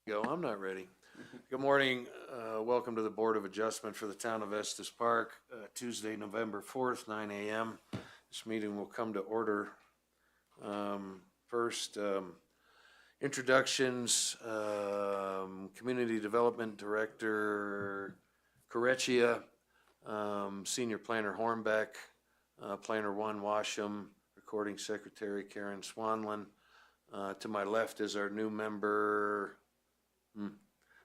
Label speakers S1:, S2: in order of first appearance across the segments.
S1: Go. I'm not ready. Good morning. Welcome to the Board of Adjustment for the Town of Estes Park, Tuesday, November 4th, 9 a.m. This meeting will come to order. First, introductions. Community Development Director Correcchia, Senior Planner Hornbeck, Planner 1 Washam, Recording Secretary Karen Swanlin. To my left is our new member,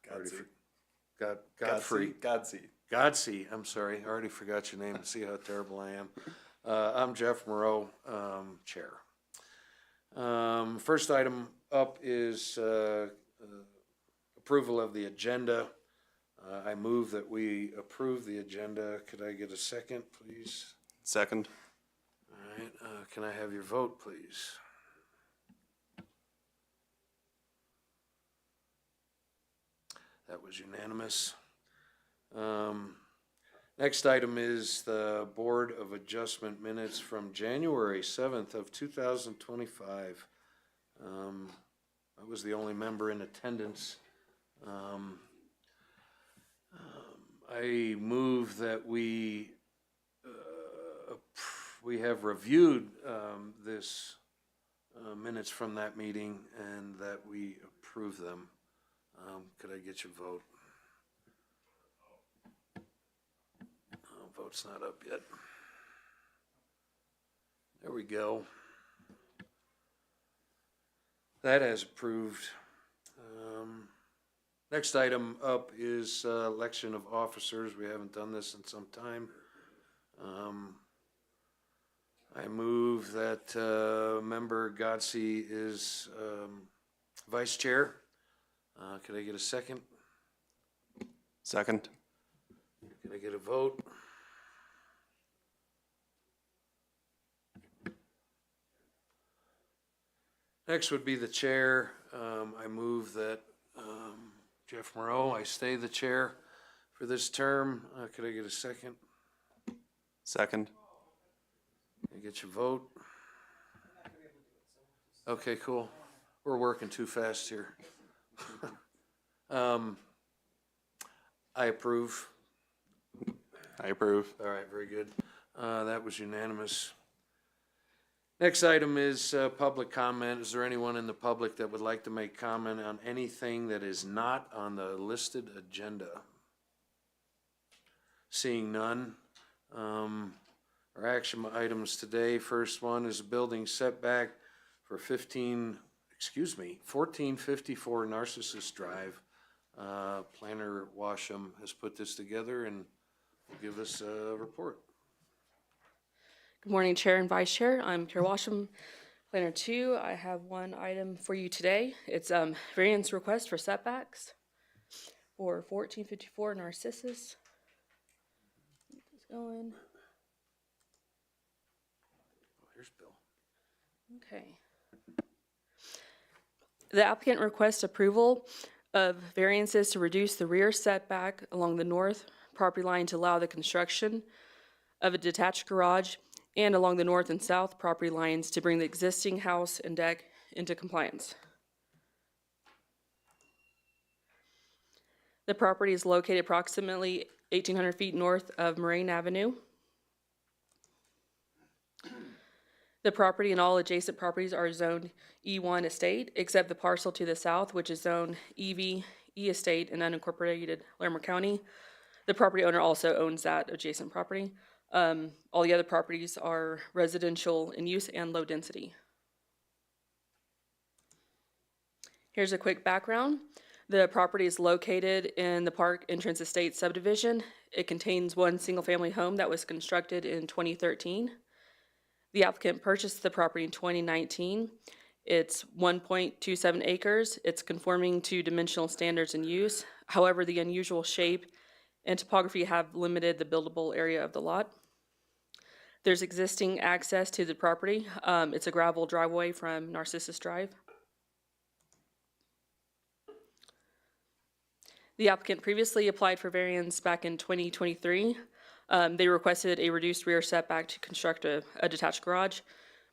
S1: Godsey. I'm sorry, I already forgot your name. See how terrible I am. I'm Jeff Moreau, Chair. First item up is approval of the agenda. I move that we approve the agenda. Could I get a second, please?
S2: Second.
S1: All right, can I have your vote, please? That was unanimous. Next item is the Board of Adjustment minutes from January 7th of 2025. I was the only member in attendance. I move that we have reviewed this minutes from that meeting and that we approve them. Could I get your vote? Oh, vote's not up yet. There we go. That has approved. Next item up is election of officers. We haven't done this in some time. I move that member Godsey is vice chair. Could I get a second?
S2: Second.
S1: Could I get a vote? Next would be the chair. I move that Jeff Moreau, I stay the chair for this term. Could I get a second?
S2: Second.
S1: Can I get your vote? Okay, cool. We're working too fast here. I approve.
S2: I approve.
S1: All right, very good. That was unanimous. Next item is public comment. Is there anyone in the public that would like to make comment on anything that is not on the listed agenda? Seeing none. Our action items today, first one is a building setback for 1454 Narcissus Drive. Planner Washam has put this together and will give us a report.
S3: Good morning, Chair and Vice Chair. I'm Kara Washam, Planner 2. I have one item for you today. It's variance request for setbacks for 1454 Narcissus. Keep this going.
S1: Oh, here's Bill.
S3: Okay. The applicant requests approval of variances to reduce the rear setback along the north property line to allow the construction of a detached garage and along the north and south property lines to bring the existing house and deck into compliance. The property is located approximately 1,800 feet north of Moraine Avenue. The property and all adjacent properties are zoned E1 estate, except the parcel to the south, which is zoned EV E estate in unincorporated Larimer County. The property owner also owns that adjacent property. All the other properties are residential in use and low density. Here's a quick background. The property is located in the Park Entrance Estate subdivision. It contains one single family home that was constructed in 2013. The applicant purchased the property in 2019. It's 1.27 acres. It's conforming to dimensional standards and use. However, the unusual shape and topography have limited the buildable area of the lot. There's existing access to the property. It's a gravel driveway from Narcissus Drive. The applicant previously applied for variance back in 2023. They requested a reduced rear setback to construct a detached garage.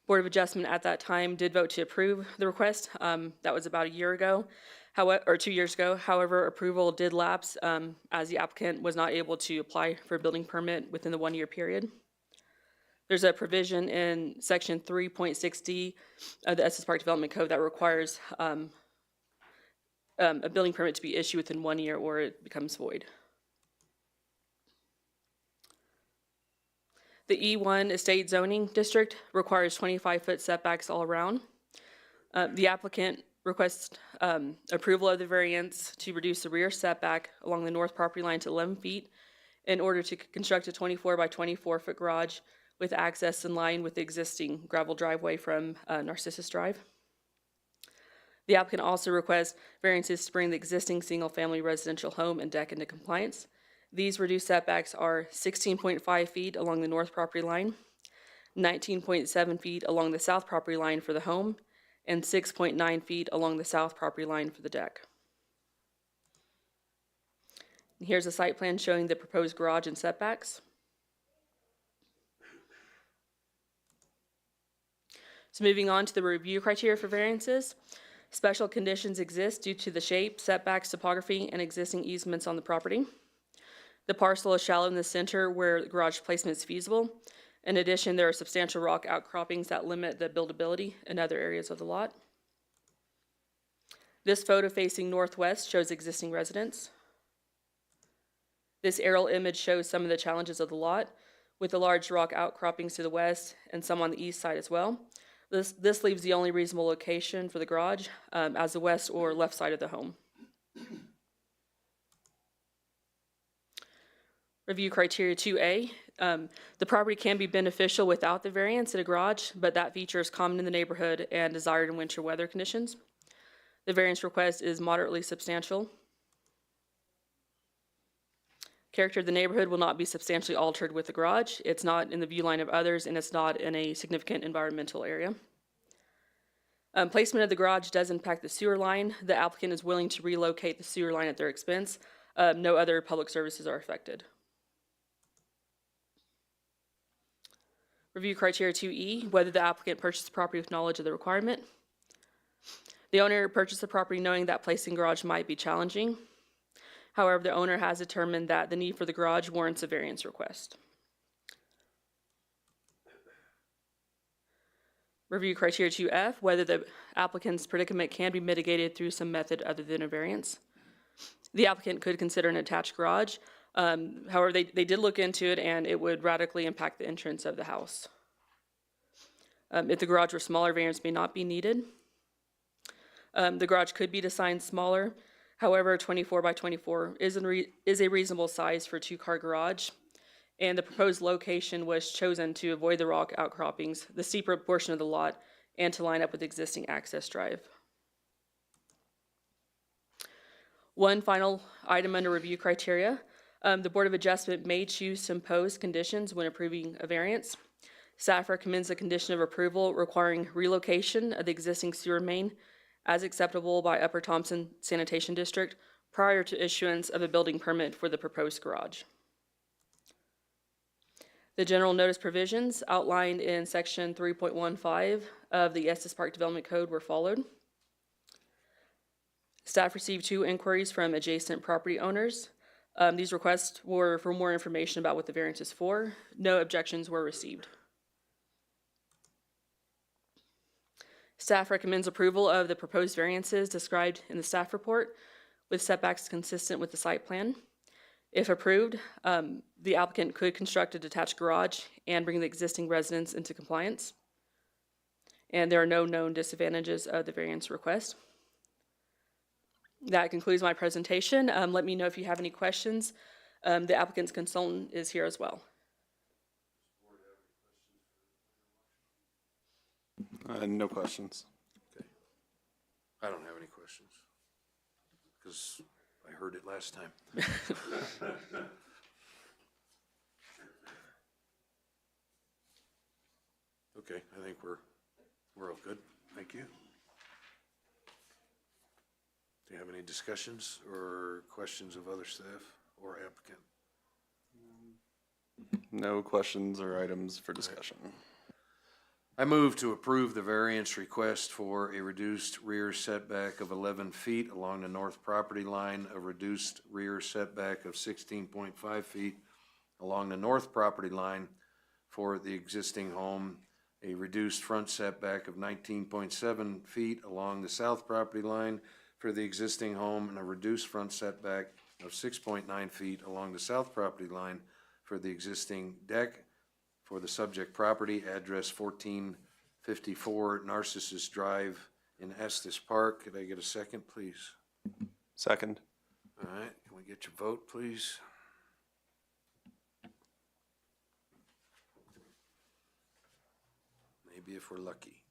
S3: Board of Adjustment at that time did vote to approve the request. That was about a year ago, or 2 years ago. However, approval did lapse as the applicant was not able to apply for a building permit within the 1 year period. There's a provision in section 3.6D of the Estes Park Development Code that requires a building permit to be issued within 1 year or it becomes void. The E1 Estate Zoning District requires 25-foot setbacks all around. The applicant requests approval of the variance to reduce the rear setback along the north property line to 11 feet in order to construct a 24 by 24-foot garage with access in line with the existing gravel driveway from Narcissus Drive. The applicant also requests variances to bring the existing single-family residential home and deck into compliance. These reduced setbacks are 16.5 feet along the north property line, 19.7 feet along the south property line for the home, and 6.9 feet along the south property line for the deck. And here's a site plan showing the proposed garage and setbacks. So moving on to the review criteria for variances. Special conditions exist due to the shape, setbacks, topography, and existing easements on the property. The parcel is shallow in the center where garage placement is feasible. In addition, there are substantial rock outcroppings that limit the buildability in other areas of the lot. This photo facing northwest shows existing residents. This aerial image shows some of the challenges of the lot, with the large rock outcroppings to the west and some on the east side as well. This leaves the only reasonable location for the garage as the west or left side of the home. Review criteria 2A. The property can be beneficial without the variance in a garage, but that feature is common in the neighborhood and desired in winter weather conditions. The variance request is moderately substantial. Character of the neighborhood will not be substantially altered with the garage. It's not in the view line of others, and it's not in a significant environmental area. Placement of the garage does impact the sewer line. The applicant is willing to relocate the sewer line at their expense. No other public services are affected. Review criteria 2E, whether the applicant purchased the property with knowledge of the requirement. The owner purchased the property knowing that placing garage might be challenging. However, the owner has determined that the need for the garage warrants a variance request. Review criteria 2F, whether the applicant's predicament can be mitigated through some method other than a variance. The applicant could consider an attached garage. However, they did look into it, and it would radically impact the entrance of the house. If the garage were smaller, variance may not be needed. The garage could be designed smaller. However, 24 by 24 is a reasonable size for a two-car garage, and the proposed location was chosen to avoid the rock outcroppings, the steeper portion of the lot, and to line up with existing access drive. One final item under review criteria. The Board of Adjustment may choose to impose conditions when approving a variance. Staff recommends a condition of approval requiring relocation of the existing sewer main as acceptable by Upper Thompson Sanitation District prior to issuance of a building permit for the proposed garage. The general notice provisions outlined in section 3.15 of the Estes Park Development Code were followed. Staff received 2 inquiries from adjacent property owners. These requests were for more information about what the variance is for. No objections were received. Staff recommends approval of the proposed variances described in the staff report with setbacks consistent with the site plan. If approved, the applicant could construct a detached garage and bring the existing residents into compliance. And there are no known disadvantages of the variance request. That concludes my presentation. Let me know if you have any questions. The applicant's consultant is here as well.
S2: No questions.
S1: Okay. I don't have any questions, because I heard it last time. Okay, I think we're all good. Thank you. Do you have any discussions or questions of other staff or applicant?
S2: No questions or items for discussion.
S1: I move to approve the variance request for a reduced rear setback of 11 feet along the north property line, a reduced rear setback of 16.5 feet along the north property line for the existing home, a reduced front setback of 19.7 feet along the south property line for the existing home, and a reduced front setback of 6.9 feet along the south property line for the existing deck for the subject property, address 1454 Narcissus Drive in Estes Park. Could I get a second, please?
S2: Second.
S1: All right, can we get your vote, please? Maybe if we're lucky.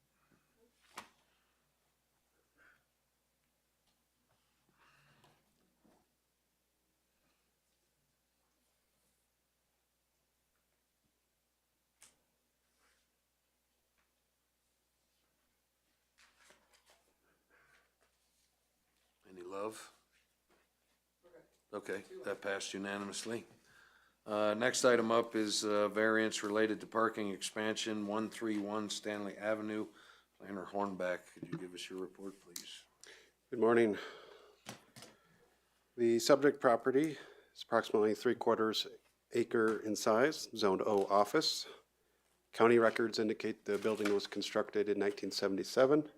S1: Any love? Okay, that passed unanimously. Next item up is variance related to parking expansion, 131 Stanley Avenue. Planner Hornback, could you give us your report, please?
S4: Good morning. The subject property is approximately 3/4 acre in size, zoned O office. County records indicate the building was constructed in 1977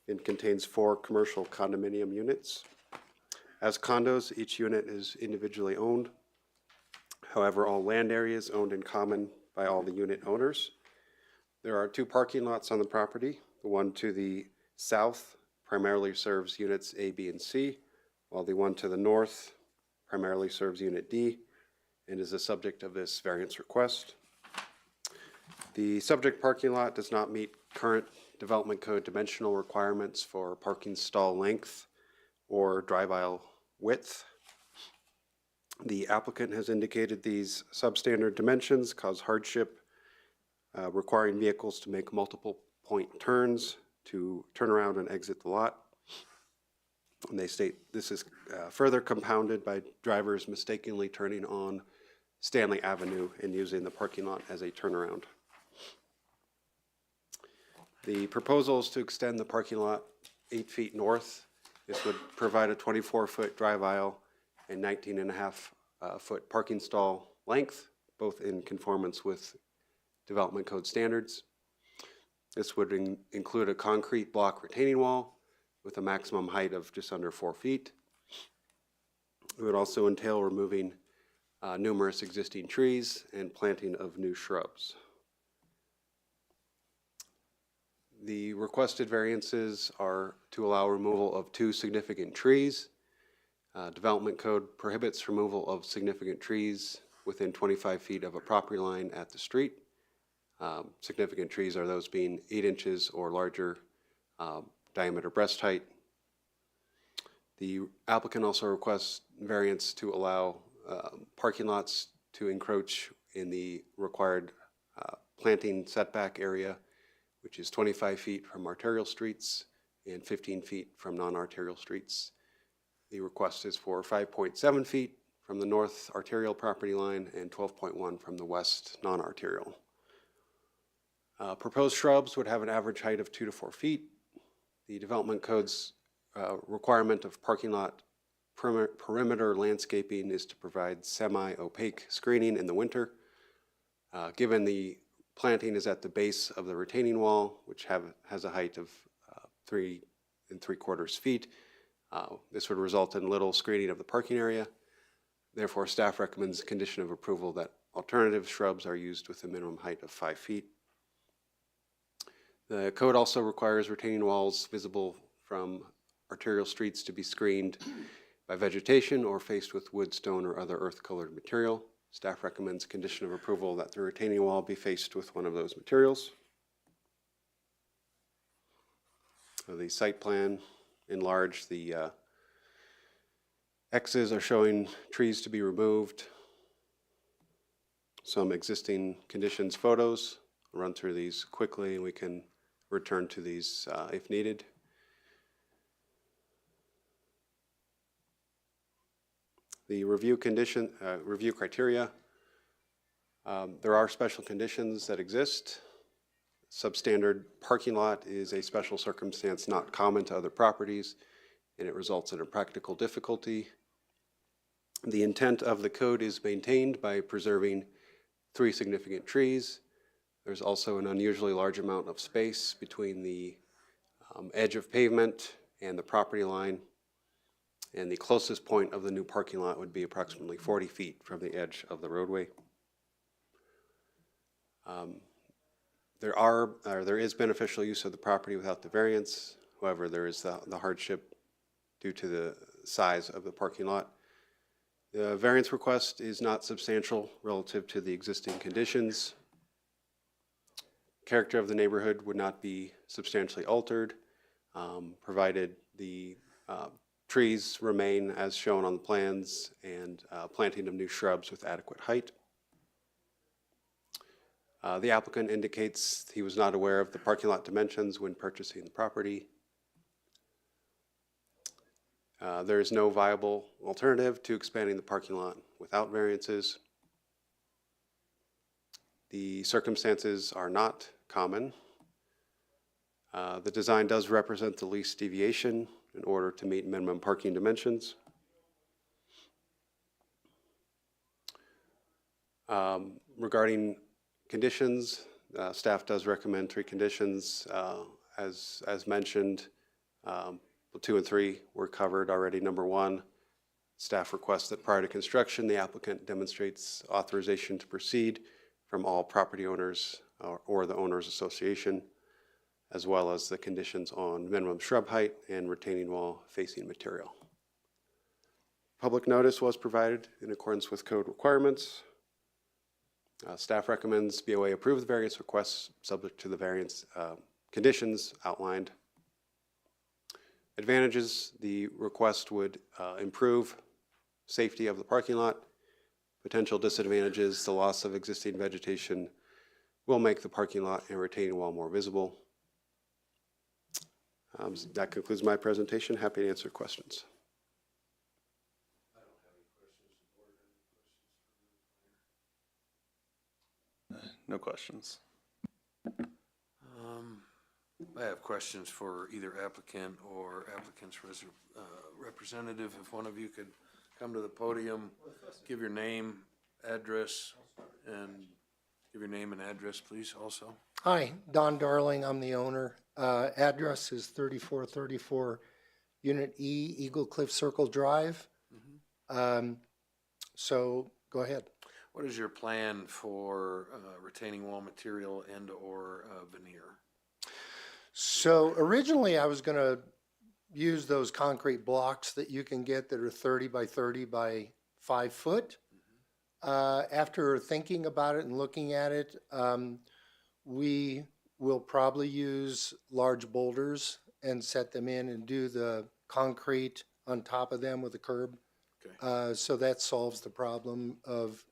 S4: and contains 4 commercial condominium units. As condos, each unit is individually owned. However, all land areas owned in common by all the unit owners. There are 2 parking lots on the property. The one to the south primarily serves units A, B, and C, while the one to the north primarily serves unit D and is the subject of this variance request. The subject parking lot does not meet current development code dimensional requirements for parking stall length or drive aisle width. The applicant has indicated these substandard dimensions cause hardship, requiring vehicles to make multiple point turns to turn around and exit the lot. And they state this is further compounded by drivers mistakenly turning on Stanley Avenue and using the parking lot as a turnaround. The proposal is to extend the parking lot 8 feet north. This would provide a 24-foot drive aisle and 19.5-foot parking stall length, both in conformance with development code standards. This would include a concrete block retaining wall with a maximum height of just under 4 feet. It would also entail removing numerous existing trees and planting of new shrubs. The requested variances are to allow removal of 2 significant trees. Development code prohibits removal of significant trees within 25 feet of a property line at the street. Significant trees are those being 8 inches or larger diameter breast height. The applicant also requests variance to allow parking lots to encroach in the required planting setback area, which is 25 feet from arterial streets and 15 feet from non-arterial streets. The request is for 5.7 feet from the north arterial property line and 12.1 from the west non-arterial. Proposed shrubs would have an average height of 2 to 4 feet. The development code's requirement of parking lot perimeter landscaping is to provide semi-opaque screening in the winter. Given the planting is at the base of the retaining wall, which has a height of 3 3/4 feet, this would result in little screening of the parking area. Therefore, staff recommends condition of approval that alternative shrubs are used with a minimum height of 5 feet. The code also requires retaining walls visible from arterial streets to be screened by vegetation or faced with wood, stone, or other earth-colored material. Staff recommends condition of approval that the retaining wall be faced with one of those materials. So the site plan enlarged. The X's are showing trees to be removed. Some existing conditions photos. I'll run through these quickly and we can return to these if needed. The review criteria. There are special conditions that exist. Substandard parking lot is a special circumstance not common to other properties, and it results in a practical difficulty. The intent of the code is maintained by preserving 3 significant trees. There's also an unusually large amount of space between the edge of pavement and the property line, and the closest point of the new parking lot would be approximately 40 feet from the edge of the roadway. There is beneficial use of the property without the variance. However, there is the hardship due to the size of the parking lot. The variance request is not substantial relative to the existing conditions. Character of the neighborhood would not be substantially altered, provided the trees remain as shown on the plans and planting of new shrubs with adequate height. The applicant indicates he was not aware of the parking lot dimensions when purchasing the property. There is no viable alternative to expanding the parking lot without variances. The circumstances are not common. The design does represent the least deviation in order to meet minimum parking dimensions. Regarding conditions, staff does recommend 3 conditions. As mentioned, 2 and 3 were covered already. Number 1, staff requests that prior to construction, the applicant demonstrates authorization to proceed from all property owners or the owners association, as well as the conditions on minimum shrub height and retaining wall facing material. Public notice was provided in accordance with code requirements. Staff recommends BOA approve the variance requests subject to the variance conditions outlined. Advantages: the request would improve safety of the parking lot. Potential disadvantages: the loss of existing vegetation will make the parking lot and retaining wall more visible. That concludes my presentation. Happy to answer questions.
S2: No questions.
S1: I have questions for either applicant or applicant's representative. If one of you could come to the podium, give your name, address, and give your name and address, please, also.
S5: Hi, Don Darling, I'm the owner. Address is 3434 Unit E, Eagle Cliff Circle Drive. So go ahead.
S1: What is your plan for retaining wall material and or veneer?
S5: So originally I was going to use those concrete blocks that you can get that are 30 by 30 by 5 foot. After thinking about it and looking at it, we will probably use large boulders and set them in and do the concrete on top of them with a curb.
S1: Okay.
S5: So that solves the problem of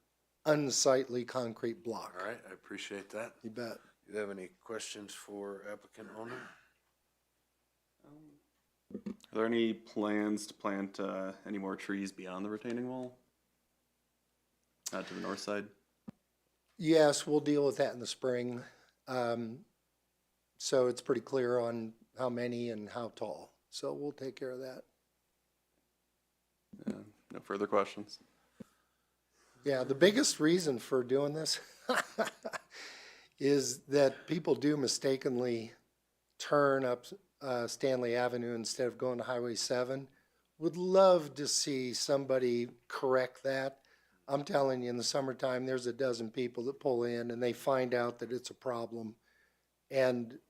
S5: unsightly concrete block.
S1: All right, I appreciate that.
S5: You bet.
S1: Do you have any questions for applicant owner?
S2: Are there any plans to plant any more trees beyond the retaining wall? To the north side?
S5: Yes, we'll deal with that in the spring. So it's pretty clear on how many and how tall. So we'll take care of that.
S2: No further questions.
S5: Yeah, the biggest reason for doing this is that people do mistakenly turn up Stanley Avenue instead of going to Highway 7. Would love to see somebody correct that. I'm telling you, in the summertime, there's a dozen people that pull in and they find out that it's a problem. And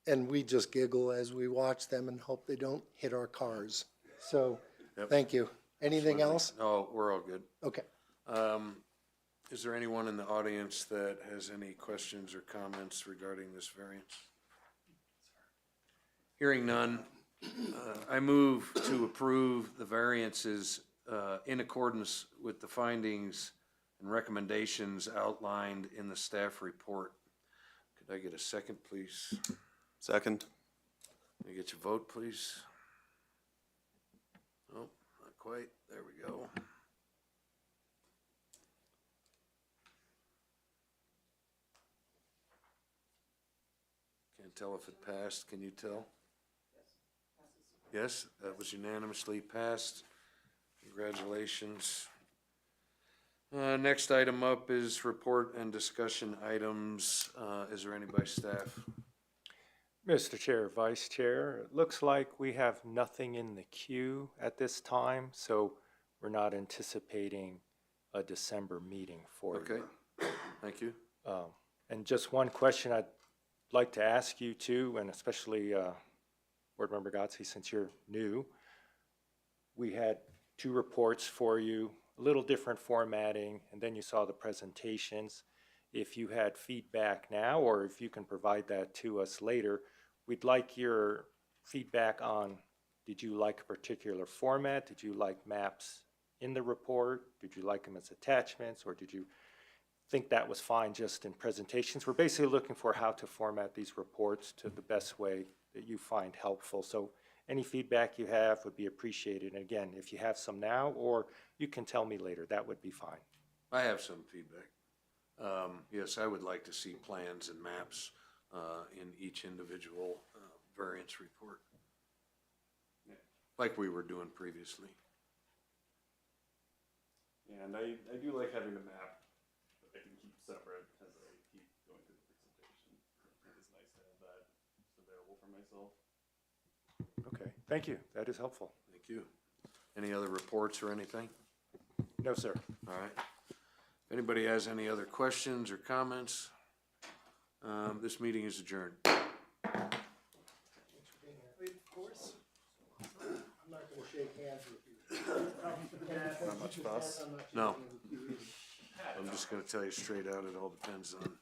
S5: we just giggle as we watch them and hope they don't hit our cars. So,
S1: Yep.
S5: Thank you. Anything else?
S1: No, we're all good.
S5: Okay.
S1: Is there anyone in the audience that has any questions or comments regarding this variance? Hearing none, I move to approve the variances in accordance with the findings and recommendations outlined in the staff report. Could I get a second, please?
S2: Second.
S1: Can I get your vote, please? Oh, not quite. There we go. Can't tell if it passed, can you tell? Yes, that was unanimously passed. Congratulations. Next item up is report and discussion items. Is there any by staff?
S6: Mr. Chair, Vice Chair, it looks like we have nothing in the queue at this time, so we're not anticipating a December meeting for you.
S1: Okay, thank you.
S6: And just one question I'd like to ask you too, and especially Board Member Godsey, since you're new. We had 2 reports for you, a little different formatting, and then you saw the presentations. If you had feedback now, or if you can provide that to us later, we'd like your feedback on, did you like a particular format? Did you like maps in the report? Did you like them as attachments, or did you think that was fine just in presentations? We're basically looking for how to format these reports to the best way that you find helpful. So any feedback you have would be appreciated. And again, if you have some now, or you can tell me later, that would be fine.
S1: I have some feedback. Yes, I would like to see plans and maps in each individual variance report, like we were doing previously.
S2: Yeah, and I do like having the map that I can keep separate as I keep going through the presentation. It's nice to have that just available for myself.
S6: Okay, thank you. That is helpful.
S1: Thank you. Any other reports or anything?
S6: No, sir.
S1: All right. If anybody has any other questions or comments, this meeting is adjourned.
S5: Of course. I'm not gonna shake hands with you.
S2: Not much fuss.
S1: No. I'm just gonna tell you straight out, it all depends on